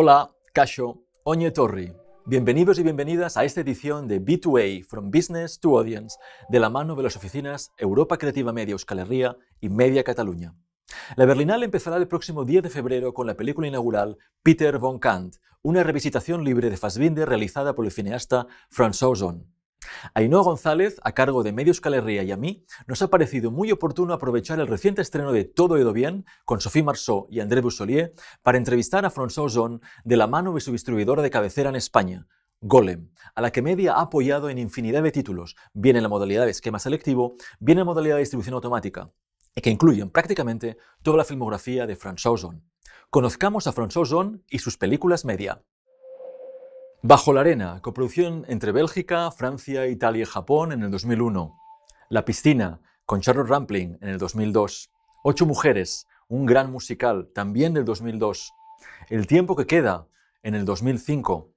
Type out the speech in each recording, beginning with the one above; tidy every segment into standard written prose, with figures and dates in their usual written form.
Hola, Casho, Oñe Torri. Bienvenidos y bienvenidas a esta edición de B2A, From Business to Audience, de la mano de las oficinas Europa Creativa Media Euskal Herria y Media Cataluña. La Berlinale empezará el próximo 10 de febrero con la película inaugural Peter von Kant, una revisitación libre de Fassbinder realizada por el cineasta François Ozon. A Ainhoa González, a cargo de Media Euskal Herria, y a mí, nos ha parecido muy oportuno aprovechar el reciente estreno de Todo ha ido bien, con Sophie Marceau y André Bussolier, para entrevistar a François Ozon de la mano de su distribuidora de cabecera en España, Golem, a la que Media ha apoyado en infinidad de títulos, bien en la modalidad de esquema selectivo, bien en modalidad de distribución automática, y que incluyen prácticamente toda la filmografía de François Ozon. Conozcamos a François Ozon y sus películas Media. Bajo la arena, coproducción entre Bélgica, Francia, Italia y Japón en el 2001. La piscina, con Charlotte Rampling en el 2002. 8 mujeres, un gran musical, también del 2002. El tiempo que queda, en el 2005.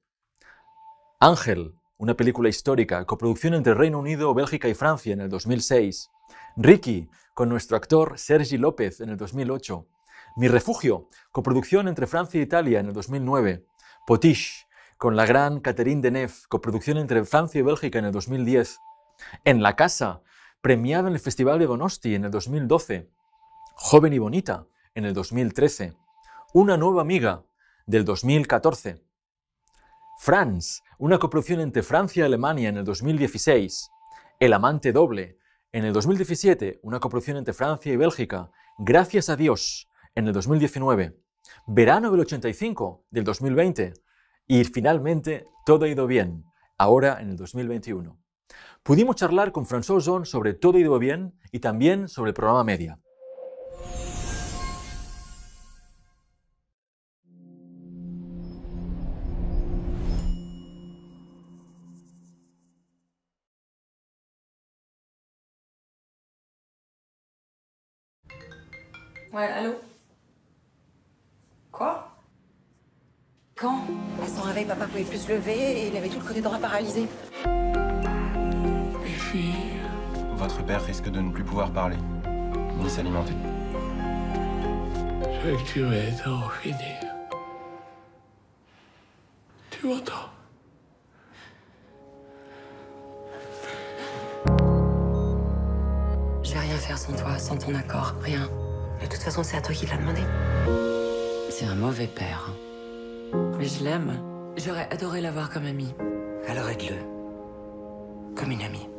Ángel, una película histórica, coproducción entre Reino Unido, Bélgica y Francia en el 2006. Ricky, con nuestro actor Sergi López en el 2008. Mi refugio, coproducción entre Francia e Italia en el 2009. Potiche, con la gran Catherine Deneuve, coproducción entre Francia y Bélgica en el 2010. En la casa, premiada en el Festival de Donosti en el 2012. Joven y bonita, en el 2013. Una nueva amiga, del 2014. Franz, una coproducción entre Francia y Alemania en el 2016. El amante doble, en el 2017, una coproducción entre Francia y Bélgica. Gracias a Dios, en el 2019. Verano del 85, del 2020. Y finalmente, Todo ha ido bien, ahora en el 2021. Pudimos charlar con François Ozon sobre Todo ha ido bien y también sobre el programa Media. Ouais, allô? Quoi? Quand? À son réveil, papa pouvait plus se lever et il avait tout le côté droit paralysé. Mes filles... Votre père risque de ne plus pouvoir parler, ni s'alimenter. Je veux que tu m'aides à en finir. Tu m'entends? Je vais rien faire sans toi, sans ton accord, rien. De toute façon, c'est à toi qui l'a demandé. C'est un mauvais père. Mais je l'aime. J'aurais adoré l'avoir comme ami. Alors aide-le. Comme une amie.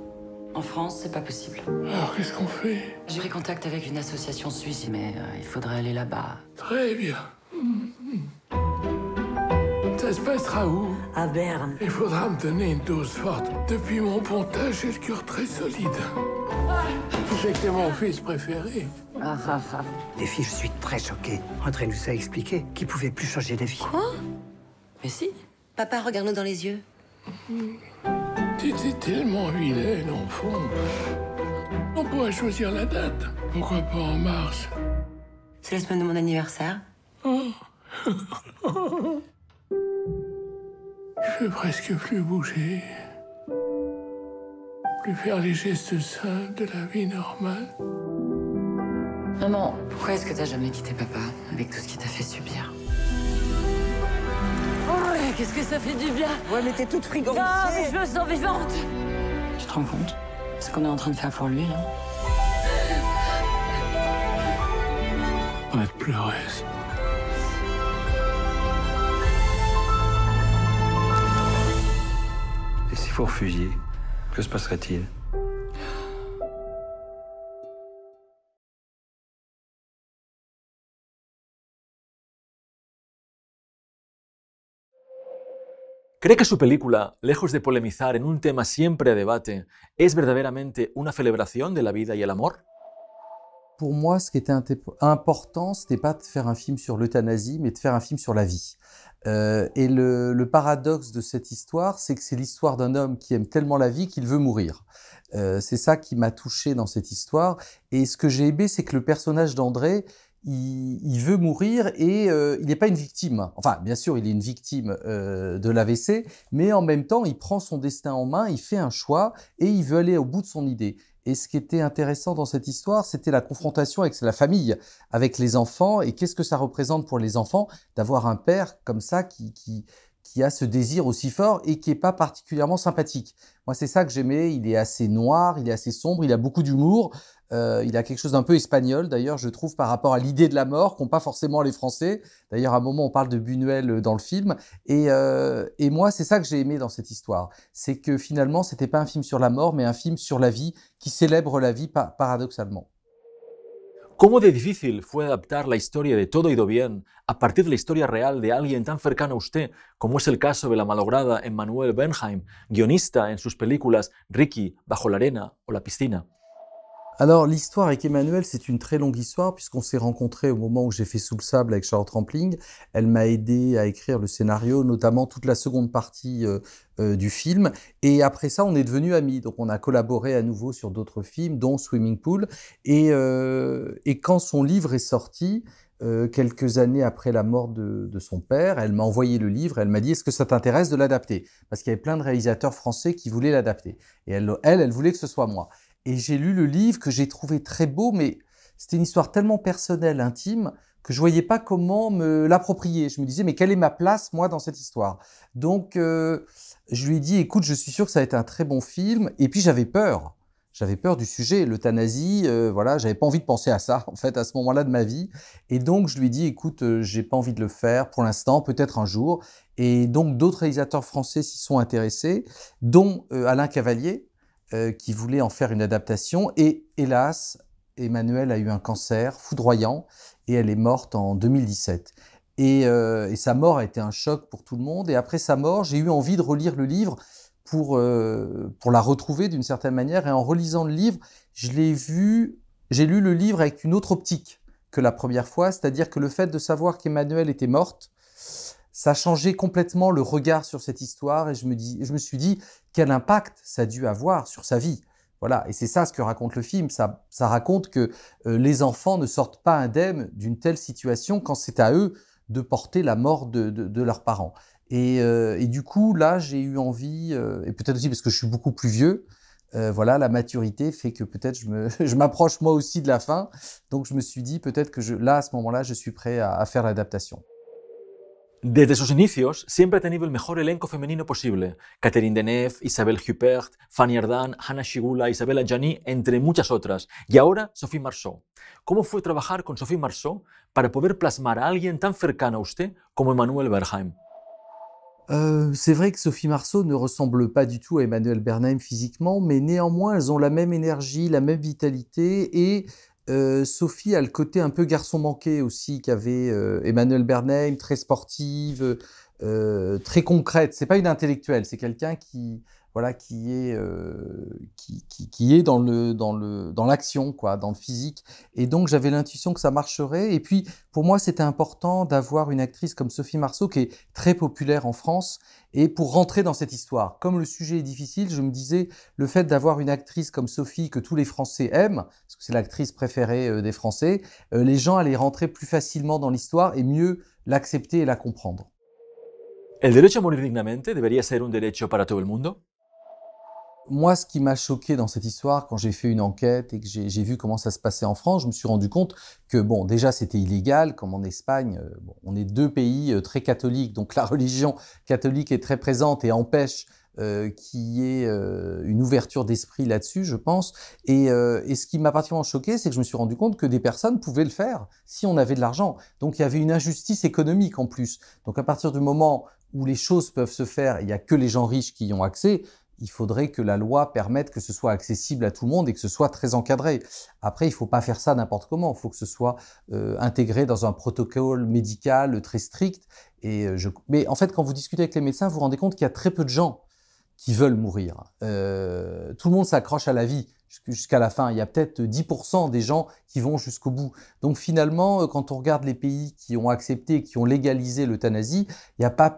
En France, c'est pas possible. Alors, qu'est-ce qu'on fait? J'ai pris contact avec une association suisse, mais il faudrait aller là-bas. Très bien. Ça se passera où? À Berne. Il faudra me donner une dose forte. Depuis mon pontage, j'ai le cœur très solide. Je sais que t'es mon fils préféré. Les filles, je suis très choquée. André nous a expliqué qu'il pouvait plus changer d'avis. Quoi? Mais si. Papa, regarde-nous dans les yeux. T'étais tellement vilaine, en fond. On pourrait choisir la date. Pourquoi pas en mars? C'est la semaine de mon anniversaire. Je peux presque plus bouger. Plus faire les gestes simples de la vie normale. Maman, pourquoi est-ce que t'as jamais quitté papa, avec tout ce qu'il t'a fait subir? Oh, qu'est-ce que ça fait du bien! Ouais, mais t'es toute frigorifiée. Ah, mais je me sens vivante! Tu te rends compte? Ce qu'on est en train de faire pour lui, là? Arrête de pleurer. Et si vous refusiez, que se passerait-il? ¿Cree que su película, lejos de polemizar en un tema siempre a debate, es verdaderamente una celebración de la vida y el amor? Pour moi, ce qui était important, c'était pas de faire un film sur l'euthanasie, mais de faire un film sur la vie. Et le paradoxe de cette histoire, c'est que c'est l'histoire d'un homme qui aime tellement la vie qu'il veut mourir. C'est ça qui m'a touché dans cette histoire. Et ce que j'ai aimé, c'est que le personnage d'André, il veut mourir et il n'est pas une victime. Enfin, bien sûr, il est une victime de l'AVC, mais en même temps, il prend son destin en main, il fait un choix et il veut aller au bout de son idée. Et ce qui était intéressant dans cette histoire, c'était la confrontation avec la famille, avec les enfants, et qu'est-ce que ça représente pour les enfants d'avoir un père comme ça qui a ce désir aussi fort et qui est pas particulièrement sympathique. Moi, c'est ça que j'aimais. Il est assez noir, il est assez sombre, il a beaucoup d'humour. Il a quelque chose d'un peu espagnol, d'ailleurs, je trouve, par rapport à l'idée de la mort, qu'ont pas forcément les Français. D'ailleurs, à un moment, on parle de Buñuel dans le film. Et moi, c'est ça que j'ai aimé dans cette histoire. C'est que finalement, c'était pas un film sur la mort, mais un film sur la vie, qui célèbre la vie paradoxalement. ¿Cómo de difícil fue adaptar la historia de Todo ha ido bien a partir de la historia real de alguien tan cercano a usted, como es el caso de la malograda Emmanuelle Bernheim, guionista en sus películas Ricky, Bajo la arena o La piscina? Alors, l'histoire avec Emmanuelle, c'est une très longue histoire, puisqu'on s'est rencontrés au moment où j'ai fait Sous le sable avec Charlotte Rampling. Elle m'a aidé à écrire le scénario, notamment toute la seconde partie du film. Et après ça, on est devenus amis. Donc, on a collaboré à nouveau sur d'autres films, dont Swimming Pool. Et quand son livre est sorti, quelques années après la mort de son père, elle m'a envoyé le livre, elle m'a dit « Est-ce que ça t'intéresse de l'adapter ?» Parce qu'il y avait plein de réalisateurs français qui voulaient l'adapter. Et elle voulait que ce soit moi. Et j'ai lu le livre que j'ai trouvé très beau, mais c'était une histoire tellement personnelle, intime, que je voyais pas comment me l'approprier. Je me disais, mais quelle est ma place, moi, dans cette histoire? Donc, je lui ai dit, écoute, je suis sûr que ça va être un très bon film. Et puis, j'avais peur. J'avais peur du sujet, l'euthanasie, voilà, j'avais pas envie de penser à ça, en fait, à ce moment-là de ma vie. Et donc, je lui ai dit, écoute, j'ai pas envie de le faire pour l'instant, peut-être un jour. Et donc, d'autres réalisateurs français s'y sont intéressés, dont Alain Cavalier, qui voulait en faire une adaptation. Et hélas, Emmanuelle a eu un cancer foudroyant et elle est morte en 2017. Et sa mort a été un choc pour tout le monde. Et après sa mort, j'ai eu envie de relire le livre pour la retrouver d'une certaine manière. Et en relisant le livre, j'ai lu le livre avec une autre optique que la première fois. C'est-à-dire que le fait de savoir qu'Emmanuelle était morte, ça a changé complètement le regard sur cette histoire et je me suis dit quel impact ça a dû avoir sur sa vie. Voilà, et c'est ça ce que raconte le film. Ça raconte que les enfants ne sortent pas indemnes d'une telle situation quand c'est à eux de porter la mort de leurs parents. Et du coup, là, j'ai eu envie, et peut-être aussi parce que je suis beaucoup plus vieux, voilà, la maturité fait que peut-être je m'approche moi aussi de la fin. Donc je me suis dit peut-être que là, à ce moment-là, je suis prêt à faire l'adaptation. Desde sus inicios, siempre ha tenido el mejor elenco femenino posible. Catherine Deneuve, Isabelle Huppert, Fanny Ardant, Hanna Schygulla, Isabelle Adjani, entre muchas otras. Y ahora, Sophie Marceau. ¿Cómo fue trabajar con Sophie Marceau para poder plasmar a alguien tan cercano a usted como Emmanuelle Bernheim? C'est vrai que Sophie Marceau ne ressemble pas du tout à Emmanuelle Bernheim physiquement, mais néanmoins, elles ont la même énergie, la même vitalité et Sophie a le côté un peu garçon manqué aussi qu'avait Emmanuelle Bernheim, très sportive, très concrète. C'est pas une intellectuelle, c'est quelqu'un qui est dans l'action, quoi, dans le physique. Et donc j'avais l'intuition que ça marcherait. Et puis pour moi c'était important d'avoir une actrice comme Sophie Marceau qui est très populaire en France. Et pour rentrer dans cette histoire, comme le sujet est difficile, je me disais le fait d'avoir une actrice comme Sophie que tous les Français aiment, parce que c'est l'actrice préférée des Français, les gens allaient rentrer plus facilement dans l'histoire et mieux l'accepter et la comprendre. ¿El derecho a morir dignamente debería ser un derecho para todo el mundo? Moi, ce qui m'a choqué dans cette histoire, quand j'ai fait une enquête et que j'ai vu comment ça se passait en France, je me suis rendu compte que, bon, déjà, c'était illégal, comme en Espagne. Bon, on est deux pays très catholiques, donc la religion catholique est très présente et empêche qu'il y ait une ouverture d'esprit là-dessus, je pense. Et ce qui m'a particulièrement choqué, c'est que je me suis rendu compte que des personnes pouvaient le faire si on avait de l'argent. Donc, il y avait une injustice économique en plus. Donc, à partir du moment où les choses peuvent se faire, il n'y a que les gens riches qui y ont accès, il faudrait que la loi permette que ce soit accessible à tout le monde et que ce soit très encadré. Après, il ne faut pas faire ça n'importe comment. Il faut que ce soit intégré dans un protocole médical très strict. Mais en fait, quand vous discutez avec les médecins, vous vous rendez compte qu'il y a très peu de gens qui veulent mourir. Tout le monde s'accroche à la vie jusqu'à la fin. Il y a peut-être 10% des gens qui vont jusqu'au bout. Donc finalement, quand on regarde les pays qui ont accepté, qui ont légalisé l'euthanasie, il n'y a pas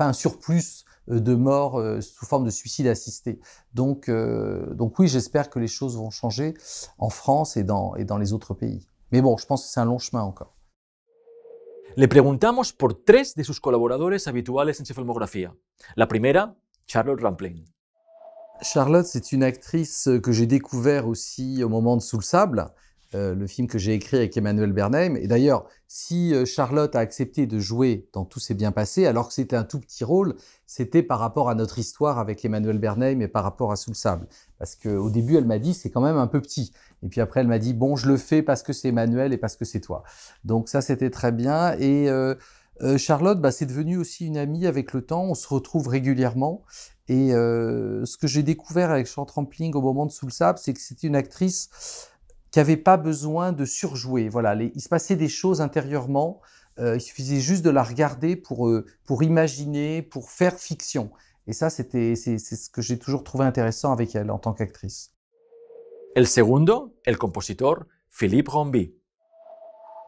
un surplus de morts sous forme de suicide assisté. Donc oui, j'espère que les choses vont changer en France et dans les autres pays. Mais bon, je pense que c'est un long chemin encore. Le preguntamos por tres de sus colaboradores habituales en su filmografía. La primera, Charlotte Rampling. Charlotte, c'est une actrice que j'ai découvert aussi au moment de Sous le sable, le film que j'ai écrit avec Emmanuel Bernheim. Et d'ailleurs, si Charlotte a accepté de jouer dans Tout s'est bien passé, alors que c'était un tout petit rôle, c'était par rapport à notre histoire avec Emmanuel Bernheim et par rapport à Sous le sable. Parce qu'au début, elle m'a dit, c'est quand même un peu petit. Et puis après, elle m'a dit, bon, je le fais parce que c'est Emmanuel et parce que c'est toi. Donc ça, c'était très bien. Et Charlotte, c'est devenu aussi une amie avec le temps. On se retrouve régulièrement. Et ce que j'ai découvert avec Short Trampling au moment de Sous le sable, c'est que c'était une actrice qui n'avait pas besoin de surjouer. Voilà, il se passait des choses intérieurement. Il suffisait juste de la regarder pour imaginer, pour faire fiction. Et ça, c'est ce que j'ai toujours trouvé intéressant avec elle en tant qu'actrice. El segundo, el compositor Philippe Rombi.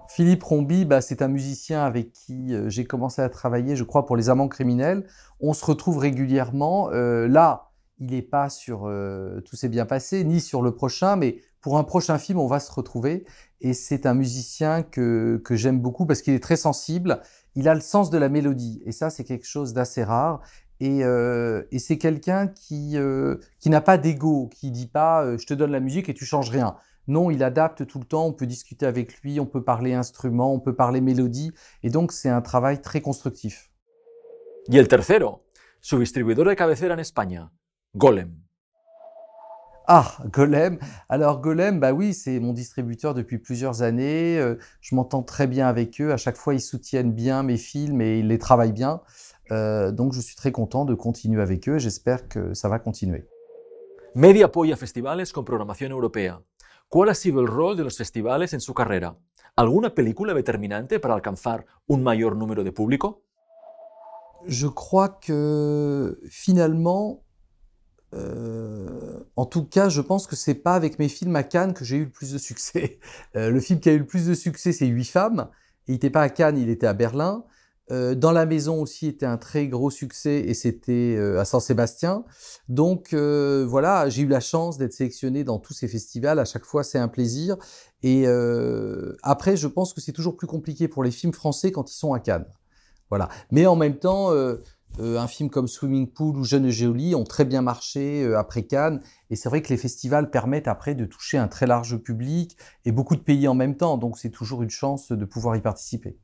Philippe Rombi, c'est un musicien avec qui j'ai commencé à travailler, je crois, pour Les Amants criminels. On se retrouve régulièrement. Là, il n'est pas sur Tout s'est bien passé, ni sur le prochain, mais pour un prochain film, on va se retrouver. Et c'est un musicien que j'aime beaucoup parce qu'il est très sensible. Il a le sens de la mélodie. Et ça, c'est quelque chose d'assez rare. Et c'est quelqu'un qui n'a pas d'ego, qui dit pas je te donne la musique et tu changes rien. Non, il adapte tout le temps, on peut discuter avec lui, on peut parler instrument, on peut parler mélodie, et donc c'est un travail très constructif. Y el tercero, su distribuidor de cabecera en España, Golem. Ah, Golem. Alors Golem, oui, c'est mon distributeur depuis plusieurs années. Je m'entends très bien avec eux. À chaque fois, ils soutiennent bien mes films et ils les travaillent bien. Donc je suis très content de continuer avec eux. J'espère que ça va continuer. Media apoya festivales con programación europea. ¿Cuál ha sido el rol de los festivales en su carrera? ¿Alguna película determinante para alcanzar un mayor número de público? Je crois que finalement, en tout cas, je pense que c'est pas avec mes films à Cannes que j'ai eu le plus de succès. Le film qui a eu le plus de succès, c'est 8 femmes. Il n'était pas à Cannes, il était à Berlin. Dans la maison aussi était un très gros succès et c'était à Saint-Sébastien. Donc voilà, j'ai eu la chance d'être sélectionné dans tous ces festivals. À chaque fois, c'est un plaisir. Et après, je pense que c'est toujours plus compliqué pour les films français quand ils sont à Cannes. Voilà. Mais en même temps, un film comme Swimming Pool ou Jeune et Jolie ont très bien marché après Cannes. Et c'est vrai que les festivals permettent après de toucher un très large public et beaucoup de pays en même temps. Donc c'est toujours une chance de pouvoir y participer.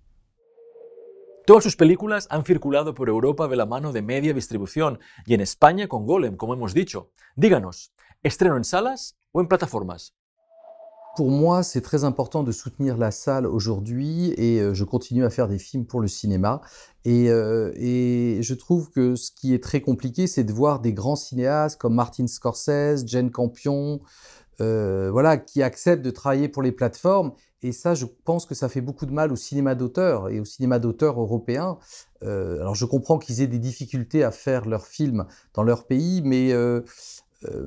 Todas sus películas han circulado por Europa de la mano de Media Distribución y en España con Golem, como hemos dicho. Díganos, ¿estreno en salas o en plataformas? Pour moi, c'est très important de soutenir la salle aujourd'hui et je continue à faire des films pour le cinéma. Et je trouve que ce qui est très compliqué, c'est de voir des grands cinéastes comme Martin Scorsese, Jane Campion, voilà, qui acceptent de travailler pour les plateformes. Et ça, je pense que ça fait beaucoup de mal au cinéma d'auteur et au cinéma d'auteur européen. Alors, je comprends qu'ils aient des difficultés à faire leurs films dans leur pays, mais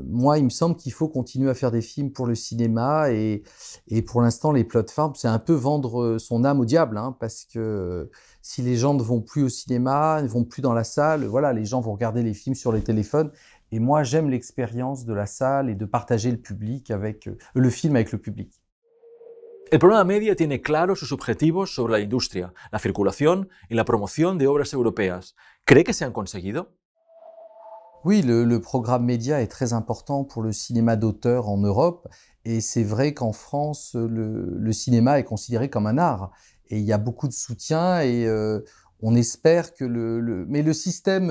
moi, il me semble qu'il faut continuer à faire des films pour le cinéma. Et pour l'instant, les plateformes, c'est un peu vendre son âme au diable, hein, parce que si les gens ne vont plus au cinéma, ne vont plus dans la salle, voilà, les gens vont regarder les films sur les téléphones. Et moi, j'aime l'expérience de la salle et de partager le film avec le public. El programa Media tiene claros sus objetivos sobre la industria, la circulación y la promoción de obras europeas. ¿Cree que se han conseguido? Oui, le programme Média est très important pour le cinéma d'auteur en Europe. Et c'est vrai qu'en France, le cinéma est considéré comme un art. Et il y a beaucoup de soutien et on espère que mais le système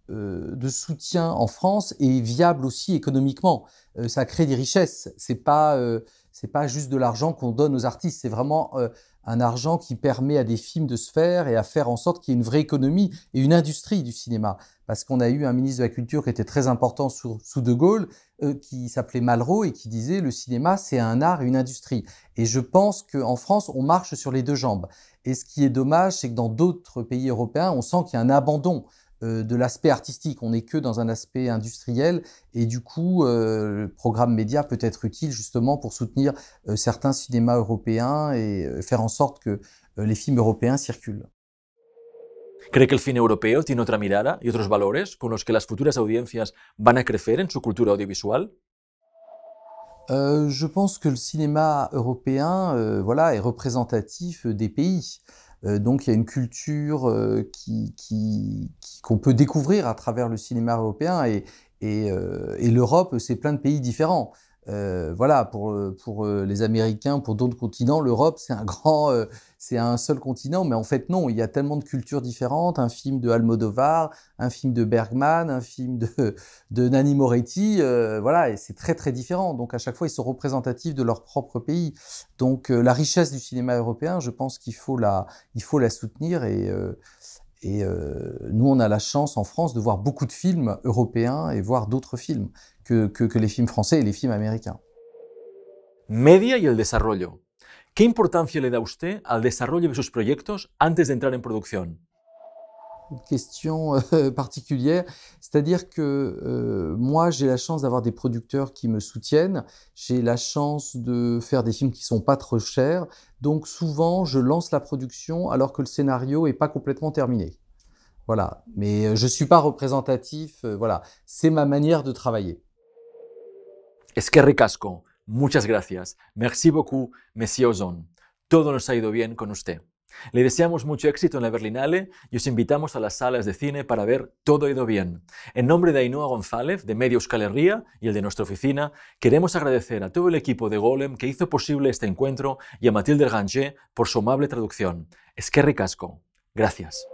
de soutien en France est viable aussi économiquement. Ça crée des richesses. C'est pas juste de l'argent qu'on donne aux artistes. C'est vraiment un argent qui permet à des films de se faire et à faire en sorte qu'il y ait une vraie économie et une industrie du cinéma. Parce qu'on a eu un ministre de la Culture qui était très important sous De Gaulle, qui s'appelait Malraux et qui disait « le cinéma, c'est un art et une industrie ». Et je pense qu'en France, on marche sur les deux jambes. Et ce qui est dommage, c'est que dans d'autres pays européens, on sent qu'il y a un abandon de l'aspect artistique. On n'est que dans un aspect industriel. Et du coup, le programme Média peut être utile justement pour soutenir certains cinémas européens et faire en sorte que les films européens circulent. ¿Cree que el cine europeo tiene otra mirada y otros valores con los que las futuras audiencias van a crecer en su cultura audiovisual? Je pense que le cinéma européen voilà, est représentatif des pays. Donc il y a une culture qu'on peut découvrir à travers le cinéma européen et Et l'Europe, c'est plein de pays différents. Voilà, pour les Américains, pour d'autres continents, l'Europe, c'est un seul continent, mais en fait non, il y a tellement de cultures différentes, un film de Almodovar, un film de Bergman, un film de Nanni Moretti, voilà, et c'est très très différent. Donc à chaque fois, ils sont représentatifs de leur propre pays. Donc la richesse du cinéma européen, je pense qu'il faut la soutenir et nous, on a la chance en France de voir beaucoup de films européens et voir d'autres films que les films français et les films américains. Media y el desarrollo. ¿Qué importancia le da usted al desarrollo de sus proyectos antes de entrar en producción? Une question particulière, c'est-à-dire que moi j'ai la chance d'avoir des producteurs qui me soutiennent, j'ai la chance de faire des films qui sont pas trop chers, donc souvent je lance la production alors que le scénario est pas complètement terminé. Voilà, mais je suis pas représentatif, voilà, c'est ma manière de travailler. Eskerrik asko, muchas gracias. Merci beaucoup, Monsieur Ozon. Todo nos ha ido bien con usted. Le deseamos mucho éxito en la Berlinale y os invitamos a las salas de cine para ver Todo ha ido bien. En nombre de Ainhoa González, de Media Euskal Herria y el de nuestra oficina, queremos agradecer a todo el equipo de Golem que hizo posible este encuentro y a Mathilde Erganger por su amable traducción. Eskerrik asko. Gracias.